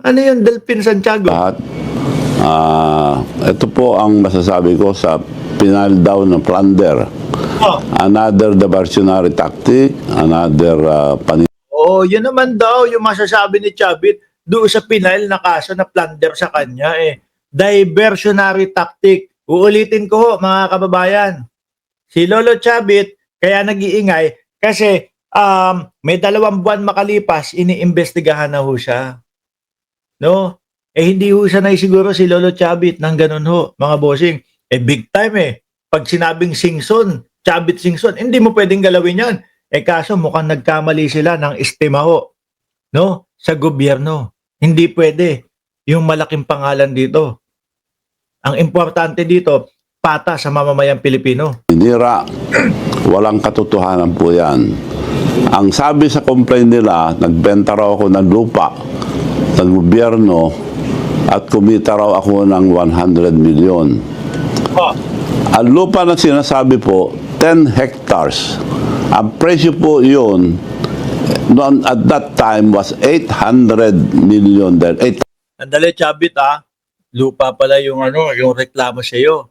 Ano yung Delphin Santiago? Lahat. Ito po ang masasabi ko sa final daw ng plunder. Oh. Another diversionary tactic, another Oo, yun naman daw yung masasabi ni Chavit doon sa pinail na kaso na plunder sa kanya eh. Diversionary tactic. Uulitin ko ho, mga kababayan. Si Lolo Chavit kaya nag-iingay kasi may 2 buwan makalipas, iniimbestigahan na ho siya. No? Hindi ho siya siguro si Lolo Chavit ng ganun ho, mga bossing. Big time eh. Pag sinabing Singson, Chavit Singson, hindi mo pwedeng galawin yan. Kaso mukhang nagkamali sila ng estima ho, no? Sa gobyerno. Hindi pwede yung malaking pangalan dito. Ang importante dito, pata sa mamamayang Pilipino. Hinira. Walang katotohanan po yan. Ang sabi sa complaint nila, nagbenta raw ako ng lupa ng gobyerno at kumita raw ako ng 100 million. Oh. Ang lupa na sinasabi po, 10 hectares. Ang presyo po yun, noon at that time was 800 million. Andali, Chavit lupa pala yung yung reklamo sa iyo.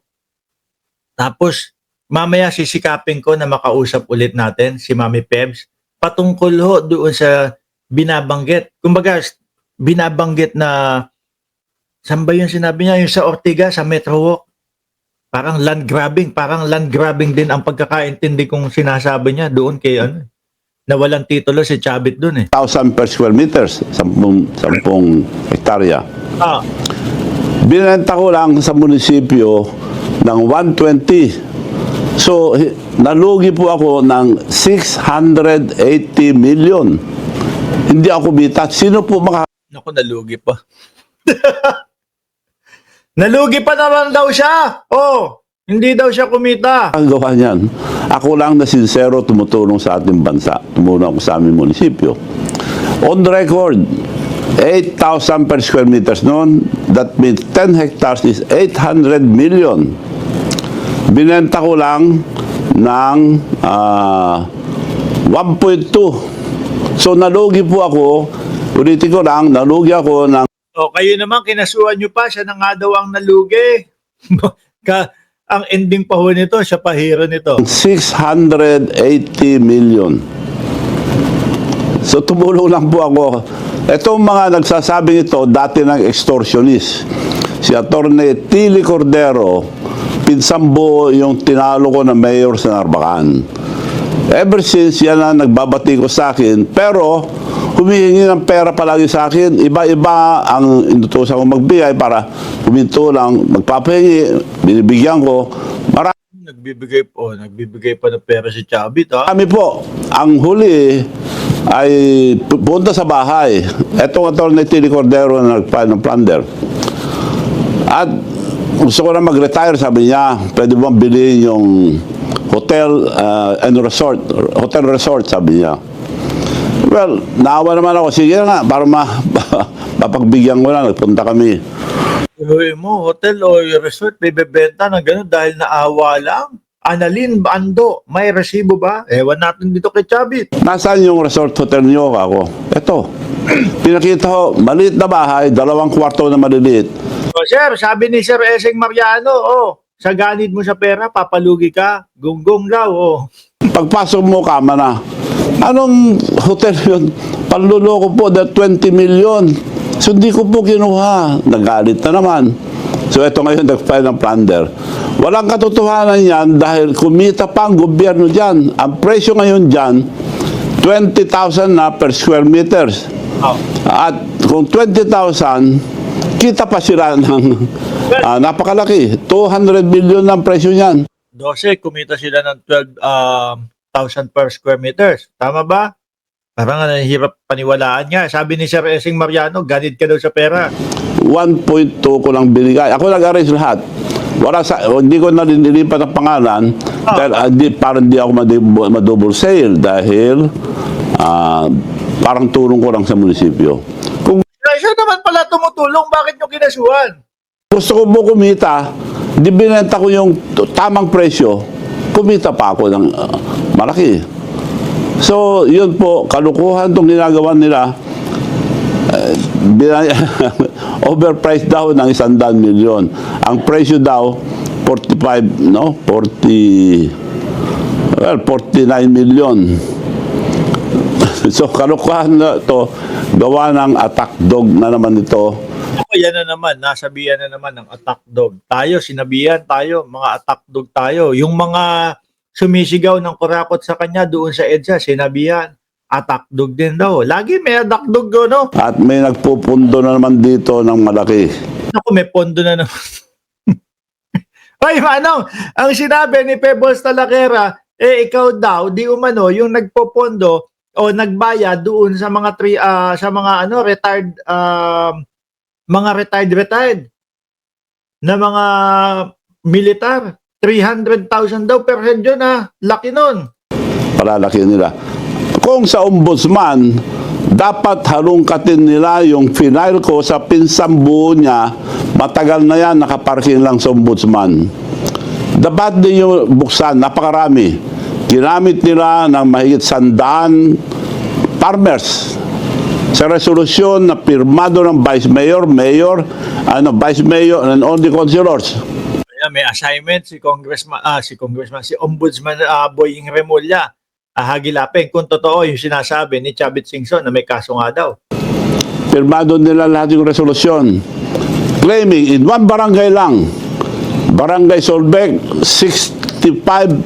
Tapos mamaya sisikapin ko na makausap ulit natin si Mami Pebs patungkol ho doon sa binabanggit. Kumbaga binabanggit na saan ba yung sinabi niya? Yung sa Ortiga, sa Metro Walk. Parang land grabbing din ang pagkakaintindi kong sinasabi niya doon kay na walang titulo si Chavit doon eh. 1,000 per square meters, 10 hektarya. Binenta ko lang sa munisipyo ng 120. So, nalugi po ako ng 680 million. Hindi ako bita. Sino po Naku, nalugi pa. Nalugi pa naman daw siya. Oh, hindi daw siya kumita. gawa niyan? Ako lang na sincero tumutulong sa ating bansa. Tumulong ako sa aming munisipyo. On record, 8,000 per square meters noon. That means 10 hectares is 800 million. Binenta ko lang ng 1.2. So nalugi po ako. Ulitin ko lang, nalugi ako ng Kayo naman, kinasuhan nyo pa, siya na nga daw ang nalugi. Ang ending pa ho nito, siya pa hero nito. 680 million. So tumulong lang po ako. Itong mga nagsasabing ito, dati ng extortionist. Si Atty. Tilly Cordero, pinsang buo yung tinalo ko na mayor sa Narbacan. Ever since, yan na nagbabati ko sa akin. Pero, humihingi ng pera palagi sa akin. Iba-iba ang inutusan ko magbigay para huminto lang, magpapahingi, binibigyan ko. Nagbibigay pa ng pera si Chavit Marami po. Ang huli ay punta sa bahay. Etong Atty. Tilly Cordero na nag-file ng plunder. At gusto ko na mag-retire, sabi niya, pwede bang bilhin yung hotel and resort, hotel resort, sabi niya. Well, naawa naman ako. Sige nga, para mapagbigyan ko na. Nagpunta kami. Uy mo, hotel o resort, may bebenta ng gano'n dahil naawa lang. Annalyn Bando, may resibo ba? Ewan natin dito kay Chavit. Nasaan yung resort hotel niyo ako? Ito. Pinakita ko, maliit na bahay, 2 kwarto na maliliit. Sir, sabi ni Sir Eseng Mariano, sa ganid mo sa pera, papalugi ka. Gunggong daw, Pagpasok mo, kama na. Anong hotel yun? Panluloko po, that 20 million. So, hindi ko po kinuha. Nagalit na naman. So, ito ngayon, nag-file ng plunder. Walang katotohanan yan dahil kumita pa ang gobyerno dyan. Ang presyo ngayon dyan, 20,000 na per square meters. At kung 20,000, kita pa sila ng napakalaki. 200 million ang presyo niyan. 12, kumita sila ng 12,000 per square meters. Tama ba? Parang hirap paniwalaan nga. Sabi ni Sir Eseng Mariano, ganid ka daw sa pera. 1.2 ko lang binigay. Ako nag-arrange lahat. Hindi ko na nililipat ang pangalan dahil parang hindi ako madouble sale dahil parang tulong ko lang sa munisipyo. Kung Siya naman pala tumutulong, bakit nyo kinasuhan? gusto ko po kumita, di binenta ko yung tamang presyo, kumita pa ako ng malaki. So, yun po, kalukuhan itong ginagawa nila. overpriced daw ng 100 milyon. Ang presyo daw 45, no? 49 million. So kalukuhan na to, gawa ng attack dog na naman ito. Ako, yan na naman, nasabihan na naman ng attack dog. Tayo, sinabihan tayo, mga attack dog tayo. Yung mga sumisigaw ng kurakot sa kanya doon sa EDSA, sinabihan, attack dog din daw. Lagi may attack dog doon, no? At may nagpupundo na naman dito ng malaki. Ako, may pondo na naman. Ay, Manong, ang sinabi ni Pebbles Talaquera, ikaw daw, di umano, yung nagpopondo o nagbayad doon sa mga retired mga retired na mga militar. 300,000 daw per head yun, laki nun. Palalaki nila. Kung sa ombudsman, dapat halungkatin nila yung final ko sa pinsang buo niya, matagal na yan, nakaparking lang sa ombudsman. Dapat din yung buksan, napakarami. Ginamit nila ng mahigit 100 farmers sa resolusyon na pirmado ng Vice Mayor, Vice Mayor and all the councilors. May assignment si Ombudsman Boying Remulla, hagilapin kung totoo yung sinasabi ni Chavit Singson na may kaso nga daw. Pirmado nila lahat yung resolusyon. Claiming in one barangay lang, Barangay Solbec, 65,000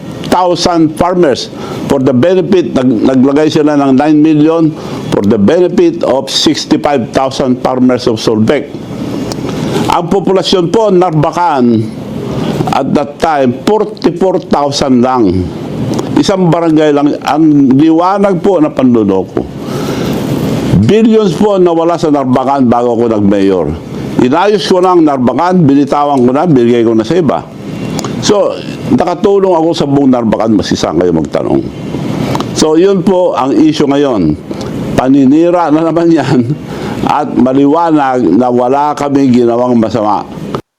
farmers for the benefit, naglagay sila ng 9 million for the benefit of 65,000 farmers of Solbec. Ang populasyon po, Narbacan, at that time, 44,000 lang. Isang barangay lang, ang liwanag po na panluloko. Billions po nawala sa Narbacan bago ako nag-mayor. Inayos ko na ang Narbacan, binitawan ko na, binigay ko na sa iba. So, nakatulong ako sa buong Narbacan, masisang kayo magtanong. So, yun po ang issue ngayon. Paninira na naman yan at maliwanag na wala kami ginawang masama.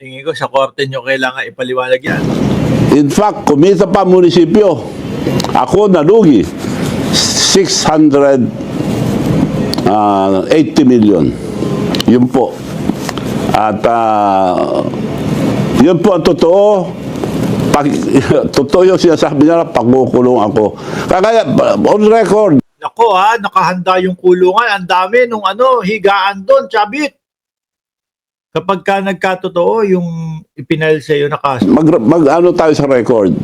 Tingin ko sa korte nyo kailangan ipaliwanag yan. In fact, kumita pa munisipyo. Ako nalugi 680 million. Yun po. At yun po ang totoo. Totoo yung sinasabi nila, pagkukulong ako. Kaya on record. Nako nakahanda yung kulungan. Ang dami nung higaan doon, Chabit. Kapag ka nagkatotoo yung ipinail sa iyo na kaso. Mag-ano tayo sa record.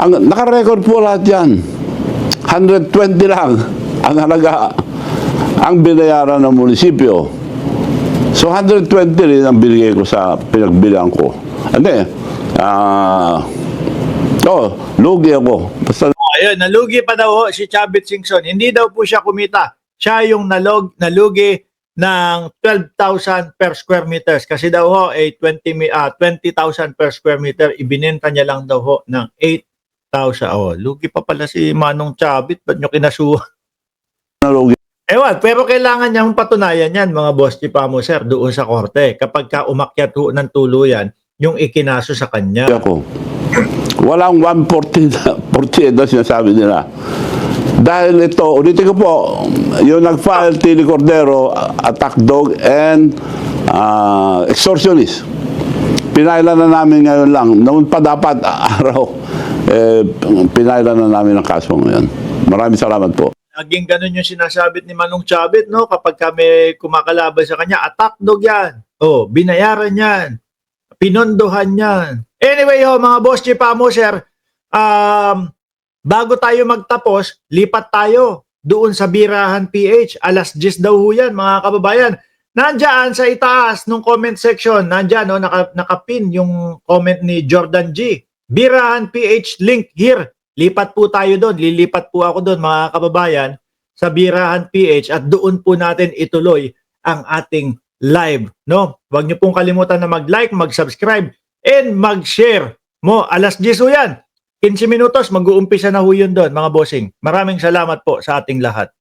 Naka-record po lahat yan. 120 lang ang halaga, ang binayaran ng munisipyo. So 120 rin ang binigay ko sa pinagbilang ko. Lugi ako. Basta Ayun, nalugi pa daw si Chavit Singson. Hindi daw po siya kumita. Siya yung nalugi ng 12,000 per square meters. Kasi daw ho, 20,000 per square meter. Ibinenta niya lang daw ho ng 8,000. Lugi pa pala si Manong Chavit. Ba't nyo kinasuhan? nalugi Ewan, pero kailangan niyang patunayan yan, mga boss Chipamo, sir, doon sa korte. Kapag ka umakyat ho ng tuluyan, yung ikinaso sa kanya. ako. Walang 148 na sinasabi nila. Dahil ito, ulitin ko po, yung nag-file Tili Cordero, attack dog, and extortionist. Pinailan na namin ngayon lang. Noon pa dapat araw, pinailan na namin ang kaso ngayon. Maraming salamat po. Naging ganun yung sinasabit ni Manong Chavit, no? Kapag kami kumakalaban sa kanya, attack dog yan. Binayaran yan. Pinondohan yan. Anyway, mga boss Chipamo, sir, bago tayo magtapos, lipat tayo doon sa Birahan PH. Alas 10 daw ho yan, mga kababayan. Nandyan sa itaas ng comment section, nandyan, nakapin yung comment ni Jordan G. Birahan PH, link here. Lipat po tayo doon. Lilipat po ako doon, mga kababayan, sa Birahan PH at doon po natin ituloy ang ating live. No? Huwag niyo pong kalimutan na mag-like, mag-subscribe, and mag-share mo. Alas 10 ho yan. 15 minutos, mag-uumpisa na ho yun doon, mga bossing. Maraming salamat po sa ating lahat.